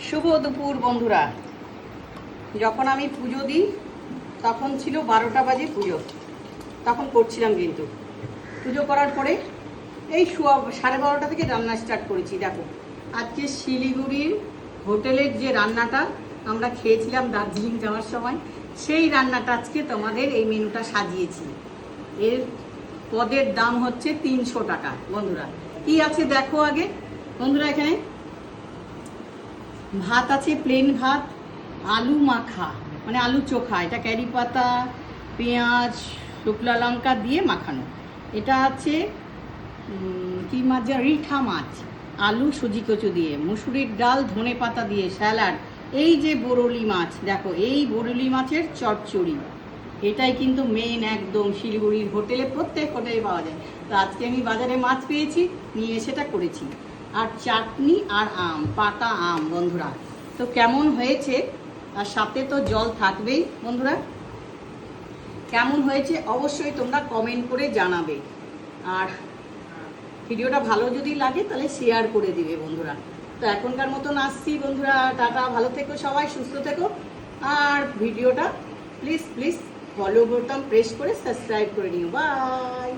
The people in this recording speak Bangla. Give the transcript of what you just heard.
শুভ দুপুর বন্ধুরা। যখন আমি পুজো দিই তখন ছিল 12টা বাজে পুজো, তখন করছিলাম, কিন্তু পুজো করার পরে এই 12:30 থেকে রান্না স্টার্ট করেছি। দেখো আজকে শিলিগুড়ির হোটেলের যে রান্নাটা আমরা খেয়েছিলাম দার্জিলিং যাওয়ার সময়, সেই রান্নাটা আজকে তোমাদের এই মেনুটা সাজিয়েছি। এর পদের দাম হচ্ছে 300 টাকা। বন্ধুরা কি আছে দেখো আগে। বন্ধুরা এখানে ভাত আছে, প্লেন ভাত, আলু মাখা মানে আলু চোখা, এটা ক্যারি পাতা, পেঁয়াজ, শুকনো লঙ্কা দিয়ে মাখানো। এটা আছে কি মাছ, রিঠা মাছ, আলু সুজি কচু দিয়ে, মুসুরির ডাল, ধনে পাতা দিয়ে স্যালাড। এই যে বরলি মাছ, দেখো এই বরলি মাছের চচ্চড়ি, এটাই কিন্তু মেন একদম শিলিগুড়ির হোটেলে, প্রত্যেক হোটেলে পাওয়া যায়। তো আজকে আমি বাজারে মাছ পেয়েছি, নিয়ে সেটা করেছি। আর চাটনি আর আম, পাকা আম। বন্ধুরা তো কেমন হয়েছে, আর সাথে তো জল থাকবেই। বন্ধুরা কেমন হয়েছে অবশ্যই তোমরা কমেন্ট করে জানাবে, আর ভিডিওটা ভালো যদি লাগে তাহলে শেয়ার করে দিবে বন্ধুরা। তো এখনকার মতন আসছি বন্ধুরা, টাটা, ভালো থেকো সবাই, সুস্থ থেকো। আর ভিডিওটা প্লিজ প্লিজ ফলো বোতাম প্রেস করে সাবস্ক্রাইব করে নিও। বাই।